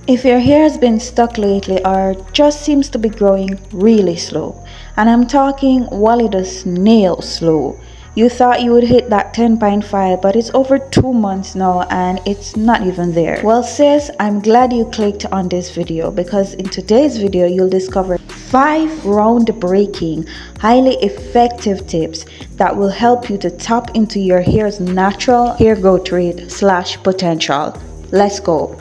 If your hair has been stuck lately or just seems to be growing really slow, and I'm talking Wally the snail slow, you thought you would hit that 10.5, but it's over 2 months now and it's not even there. Well sis, I'm glad you clicked on this video because in today's video you'll discover 5 groundbreaking, highly effective tips that will help you to tap into your hair's natural hair growth rate slash potential. Let's go.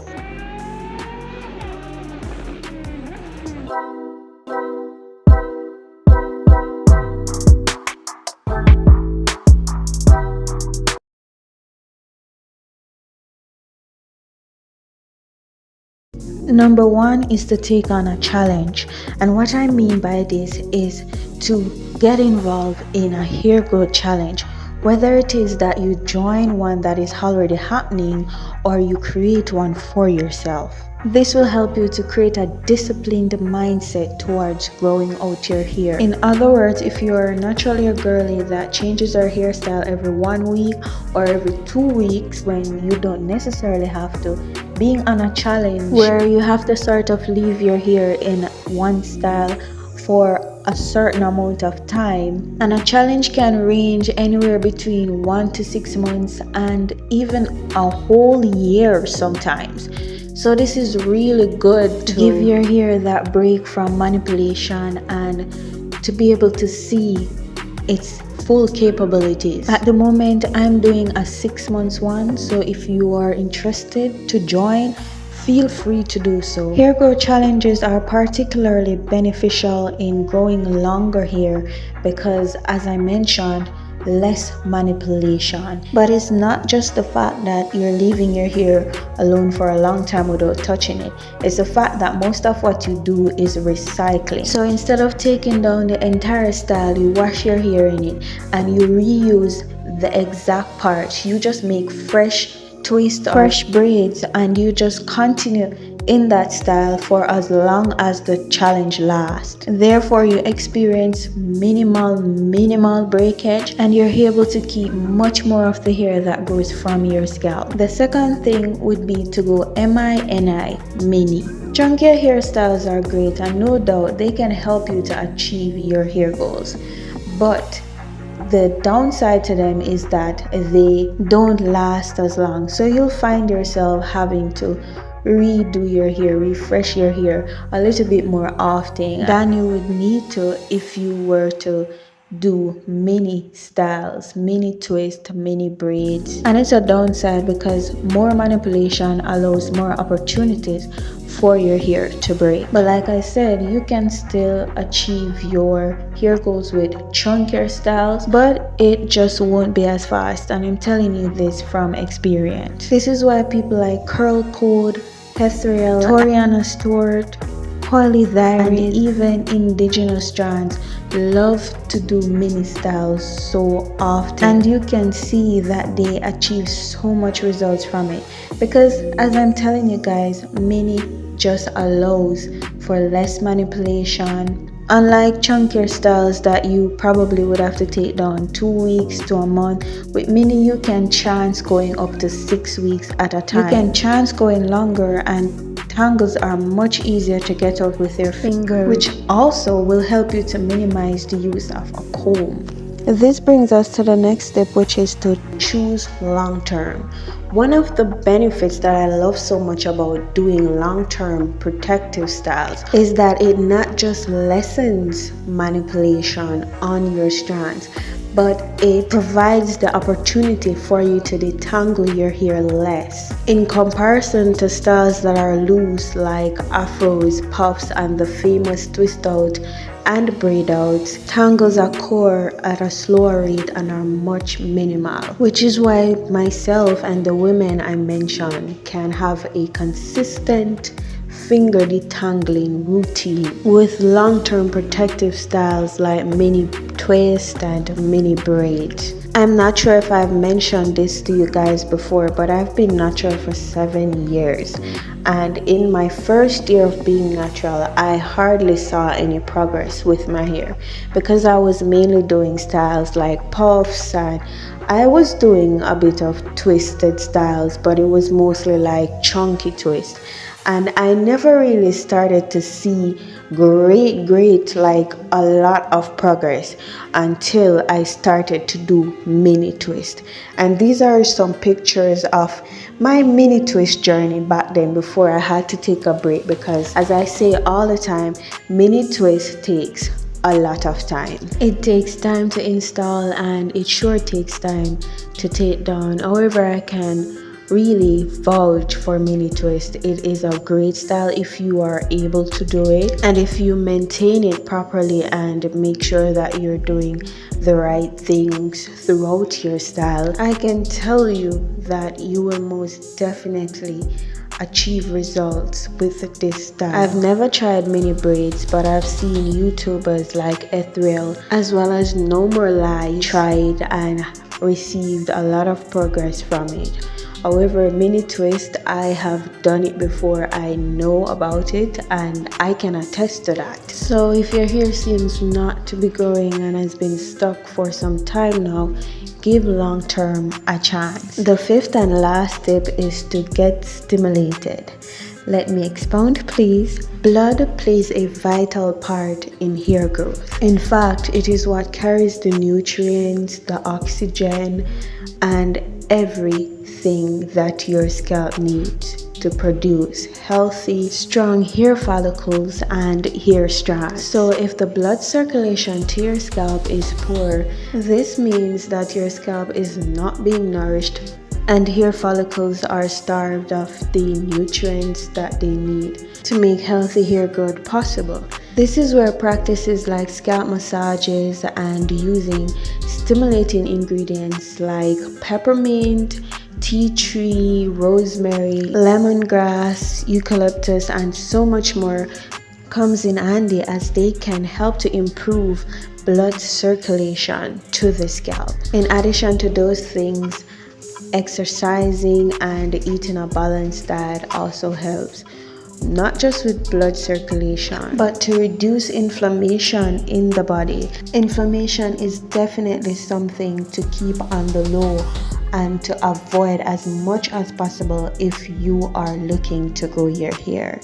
Number one is to take on a challenge. And what I mean by this is to get involved in a hair growth challenge. Whether it is that you join one that is already happening or you create one for yourself. This will help you to create a disciplined mindset towards growing out your hair. In other words, if you're naturally a girly that changes her hairstyle every 1 week or every 2 weeks when you don't necessarily have to, being on a challenge where you have to sort of leave your hair in one style for a certain amount of time, and a challenge can range anywhere between 1 to 6 months and even a whole year sometimes. So this is really good to give your hair that break from manipulation and to be able to see its full capabilities. At the moment I'm doing a 6 months one, so if you are interested to join, feel free to do so. Hair growth challenges are particularly beneficial in growing longer hair because, as I mentioned, less manipulation. But it's not just the fact that you're leaving your hair alone for a long time without touching it. It's the fact that most of what you do is recycling. So instead of taking down the entire style, you wash your hair in it and you reuse the exact parts. You just make fresh twist, fresh braids, and you just continue in that style for as long as the challenge lasts. Therefore, you experience minimal breakage and you're able to keep much more of the hair that grows from your scalp. The second thing would be to go MINI, mini. Chunkier hairstyles are great and no doubt they can help you to achieve your hair goals. But the downside to them is that they don't last as long. So you'll find yourself having to redo your hair, refresh your hair a little bit more often than you would need to if you were to do mini styles, mini twist, mini braids. And it's a downside because more manipulation allows more opportunities for your hair to break. But like I said, you can still achieve your hair goals with chunkier styles, but it just won't be as fast, and I'm telling you this from experience. This is why people like Curl Code, Hethriel, Toriana Stewart, Holly Thyre, and even indigenous strands love to do mini styles so often, and you can see that they achieve so much results from it because, as I'm telling you guys, mini just allows for less manipulation. Unlike chunkier styles that you probably would have to take down 2 weeks to a month, with mini you can chance going up to 6 weeks at a time. You can chance going longer, and tangles are much easier to get out with your finger, which also will help you to minimize the use of a comb. This brings us to the next step, which is to choose long term. One of the benefits that I love so much about doing long-term protective styles is that it not just lessens manipulation on your strands, but it provides the opportunity for you to detangle your hair less. In comparison to styles that are loose like afros, puffs, and the famous twist out and braid outs, tangles occur at a slower rate and are much minimal, which is why myself and the women I mentioned can have a consistent finger detangling routine with long-term protective styles like mini twist and mini braid. I'm not sure if I've mentioned this to you guys before, but I've been natural for 7 years, and in my first year of being natural I hardly saw any progress with my hair because I was mainly doing styles like puffs, and I was doing a bit of twisted styles, but it was mostly like chunky twist. And I never really started to see great, like a lot of progress until I started to do mini twist. And these are some pictures of my mini twist journey back then before I had to take a break, because as I say all the time, mini twist takes a lot of time. It takes time to install and it sure takes time to take down. However, I can really vouch for mini twist. It is a great style if you are able to do it, and if you maintain it properly and make sure that you're doing the right things throughout your style. I can tell you that you will most definitely achieve results with this style. I've never tried mini braids, but I've seen YouTubers like Ethereal as well as No More Lies tried and received a lot of progress from it. However, mini twist, I have done it before. I know about it and I can attest to that. So if your hair seems not to be growing and has been stuck for some time now, give long term a chance. The fifth and last tip is to get stimulated. Let me expound, please. Blood plays a vital part in hair growth. In fact, it is what carries the nutrients, the oxygen, and everything that your scalp needs to produce healthy, strong hair follicles and hair strands. So if the blood circulation to your scalp is poor, this means that your scalp is not being nourished and hair follicles are starved of the nutrients that they need to make healthy hair growth possible. This is where practices like scalp massages and using stimulating ingredients like peppermint, tea tree, rosemary, lemongrass, eucalyptus, and so much more comes in handy, as they can help to improve blood circulation to the scalp. In addition to those things, exercising and eating a balanced diet also helps, not just with blood circulation, but to reduce inflammation in the body. Inflammation is definitely something to keep on the low and to avoid as much as possible if you are looking to grow your hair,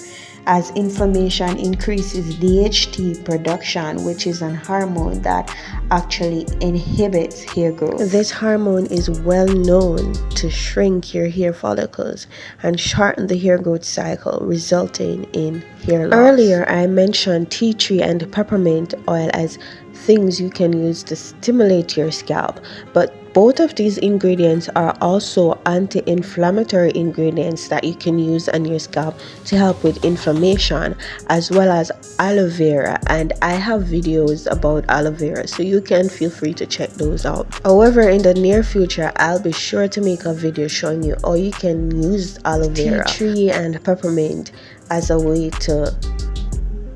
as inflammation increases DHT production, which is an hormone that actually inhibits hair growth. This hormone is well known to shrink your hair follicles and shorten the hair growth cycle, resulting in hair loss. Earlier, I mentioned tea tree and peppermint oil as things you can use to stimulate your scalp, but both of these ingredients are also anti-inflammatory ingredients that you can use on your scalp to help with inflammation, as well as aloe vera, and I have videos about aloe vera, so you can feel free to check those out. However, in the near future, I'll be sure to make a video showing you how you can use aloe vera, tea tree, and peppermint as a way to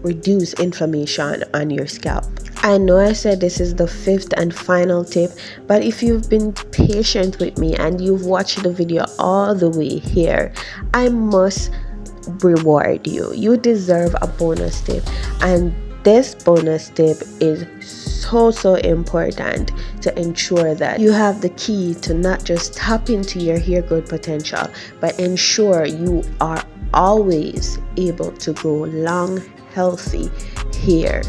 reduce inflammation on your scalp. I know I said this is the fifth and final tip, but if you've been patient with me and you've watched the video all the way here, I must reward you. You deserve a bonus tip, and this bonus tip is so important to ensure that you have the key to not just tap into your hair growth potential, but ensure you are always able to grow long, healthy hair.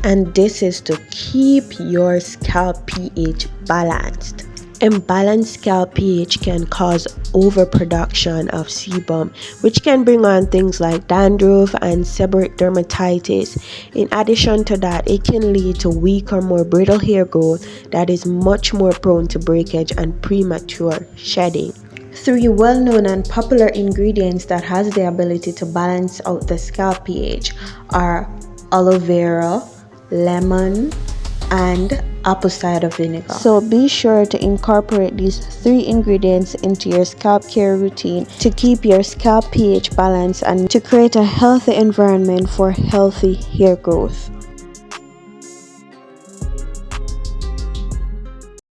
And this is to keep your scalp pH balanced. Imbalanced scalp pH can cause overproduction of sebum, which can bring on things like dandruff and seborrheic dermatitis. In addition to that, it can lead to weaker, more brittle hair growth that is much more prone to breakage and premature shedding. Three well-known and popular ingredients that has the ability to balance out the scalp pH are aloe vera, lemon, and apple cider vinegar. So be sure to incorporate these three ingredients into your scalp care routine to keep your scalp pH balanced and to create a healthy environment for healthy hair growth.